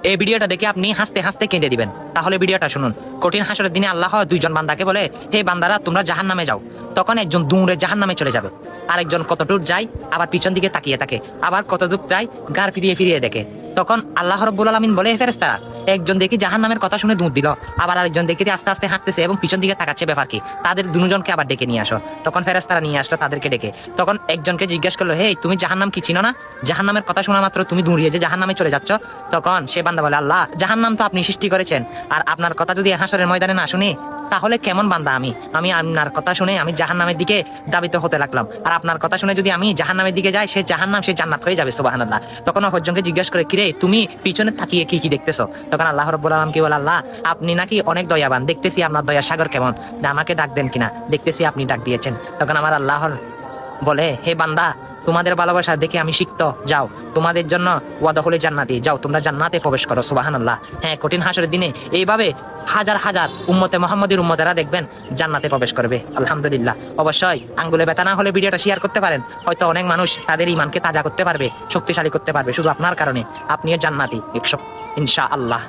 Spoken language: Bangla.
এই ভিডিওটা দেখে আপনি হাসতে হাসতে কেঁদে দিবেন। তাহলে ভিডিওটা শুনুন। কঠিন হাসরের দিনে আল্লাহ দুইজন বান্দাকে বলে, হে বান্দারা তোমরা জাহান্নামে যাও। তখন একজন দূরে জাহান্নামে চলে যাবে, আরেকজন কতটুক যায় আবার পিছন দিকে তাকিয়ে থাকে, আবার কতটুক যায় গার ফিরিয়ে ফিরিয়ে দেখে। তখন আল্লাহ রাব্বুল আলামিন বলে, হে ফেরেশতারা, একজন দেখি জাহান্নামের কথা শুনে দৌড় দিল, আবার আরেকজন দেখি আস্তে আস্তে হাঁটতেছে এবং পিছন দিকে তাকাচ্ছে, ব্যাপার কি? তাদের দুজনকে আবার ডেকে নিয়ে আসো। তখন ফেরেশতারা নিয়ে আসলো তাদেরকে ডেকে। তখন একজনকে জিজ্ঞেস করলো, হে তুমি জাহান্নাম কি চিনো না? জাহান্নামের কথা শোনা মাত্র তুমি দৌড়িয়ে যে জাহান্নামে চলে যাচ্ছ। তখন সে বান্দা বলে, আল্লাহ জাহান্নাম তো আপনি সৃষ্টি করেছেন, আর আপনার কথা যদি হাসরের ময়দানে না শুনি তাহলে কেমন বান্দা আমি? আপনার কথা শুনে আমি জাহান্নামের দিকে দাবিত হতে লাগলাম, আর আপনার কথা শুনে যদি আমি জাহান্নামের দিকে যাই সে জাহান্নাম সে জান্নাত হয়ে যাবে। সুবহানাল্লাহ। তখন অপরজনকে জিজ্ঞেস করে, কিরে তুমি পিছনে তাকিয়ে কি কি দেখতেছো? তখন আল্লাহ রাব্বুল আলামিন কি বলে, আল্লাহ আপনি নাকি অনেক দয়াবান, দেখতেছি আপনার দয়ার সাগর কেমন, আমাকে ডাক দেন কিনা, দেখতেছি আপনি ডাক দিয়েছেন। তখন আমার আল্লাহর বলে, হে বান্দা তোমাদের ভালোবাসা দেখে আমি শিখত, যাও তোমাদের জন্য ওয়াদাহুল জান্নাতি, যাও তোমরা জান্নাতে প্রবেশ করো। সুবহানাল্লাহ। হ্যাঁ, কঠিন হাসরের দিনে এইভাবে হাজার হাজার উম্মতে মুহাম্মদের উম্মতেরা দেখবেন জান্নাতে প্রবেশ করবে। আলহামদুলিল্লাহ। অবশ্যই আঙ্গুলে ব্যথা না হলে ভিডিওটা শেয়ার করতে পারেন, হয়তো অনেক মানুষ তাদের ঈমানকে তাজা করতে পারবে, শক্তিশালী করতে পারবে শুধু আপনার কারণে। আপনিও জান্নাতি 100 ইনশাআল্লাহ।